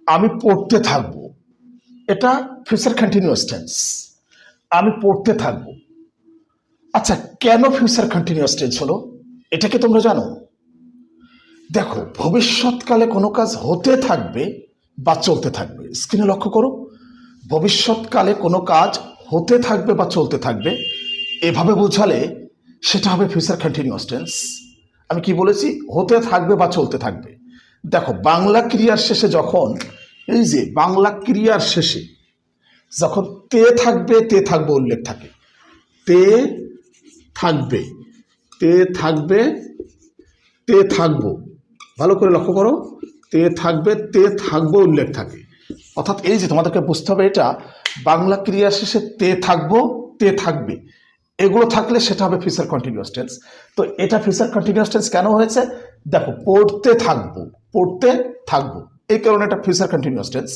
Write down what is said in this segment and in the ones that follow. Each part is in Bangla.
আমি পড়তে থাকবো, এটা ফিউচার কন্টিনিউয়াস টেন্স। আমি পড়তে থাকবো। আচ্ছা, কেন ফিউচার কন্টিনিউয়াস টেন্স হলো এটা কি তোমরা জানো? দেখো, ভবিষ্যৎকালে কোনো কাজ হতে থাকবে বা চলতে থাকবে। স্ক্রিনে লক্ষ্য করো, ভবিষ্যৎকালে কোনো কাজ হতে থাকবে বা চলতে থাকবে, এভাবে বোঝালে সেটা হবে ফিউচার কন্টিনিউয়াস টেন্স। আমি কি বলেছি? হতে থাকবে বা চলতে থাকবে। দেখো, বাংলা ক্রিয়ার শেষে যখন, এই যে বাংলা ক্রিয়ার শেষে যখন তে থাকবে, তে থাকবে উল্লেখ থাকে, তে থাকবে, তে থাকবে, তে থাকবো, ভালো করে লক্ষ্য করো, তে থাকবে, তে থাকবো উল্লেখ থাকে। অর্থাৎ এই যে তোমাদেরকে বুঝতে হবে, এটা বাংলা ক্রিয়া শেষে তে থাকবো, তে থাকবে, এগুলো থাকলে সেটা হবে ফিউচার কন্টিনিউয়াস টেন্স। তো এটা ফিউচার কন্টিনিউয়াস টেন্স কেন হয়েছে? দেখো, পড়তে থাকবো, পড়তে থাকবো, এই কারণে এটা ফিউচার কন্টিনিউয়াস টেন্স।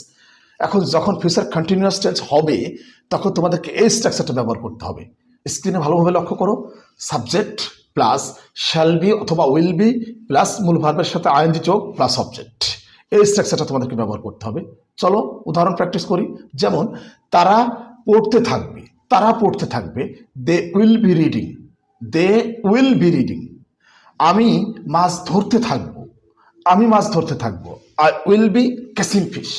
এখন যখন ফিউচার কন্টিনিউয়াস টেন্স হবে, তখন তোমাদেরকে এই স্ট্রাকচারটা ব্যবহার করতে হবে। স্ক্রিনে ভালোভাবে লক্ষ্য করো, সাবজেক্ট প্লাস শ্যাল বি অথবা উইল বি প্লাস মূল ভার্বের সাথে আইএনজি যোগ প্লাস অবজেক্ট, এই স্ট্রাকচারটা তোমাদেরকে ব্যবহার করতে হবে। চলো উদাহরণ প্র্যাকটিস করি। যেমন, তারা পড়তে থাকবে, তারা পড়তে থাকবে, they will be reading, they will be reading. আমি মাছ ধরতে থাকবো, আমি মাছ ধরতে থাকবো, I will be catching fish.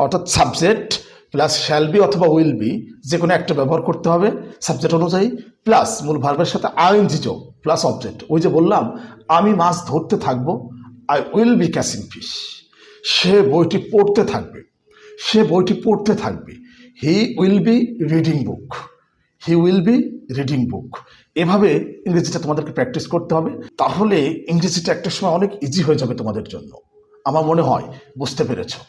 অর্থাৎ সাবজেক্ট প্লাস শ্যাল বি অথবা উইল বি, যে কোনো একটা ব্যবহার করতে হবে সাবজেক্ট অনুযায়ী, প্লাস মূল ভার্বের সাথে আইএনজি যোগ প্লাস অবজেক্ট। ওই যে বললাম, আমি মাছ ধরতে থাকবো, I will be catching fish. সে বইটি পড়তে থাকবে, সে বইটি পড়তে থাকবে, he will be reading book, he will be reading book. এভাবে ইংরেজিটা তোমাদেরকে প্র্যাকটিস করতে হবে, তাহলে ইংরেজিটা একটা সময় অনেক ইজি হয়ে যাবে তোমাদের জন্য। আমার মনে হয় বুঝতে পেরেছো।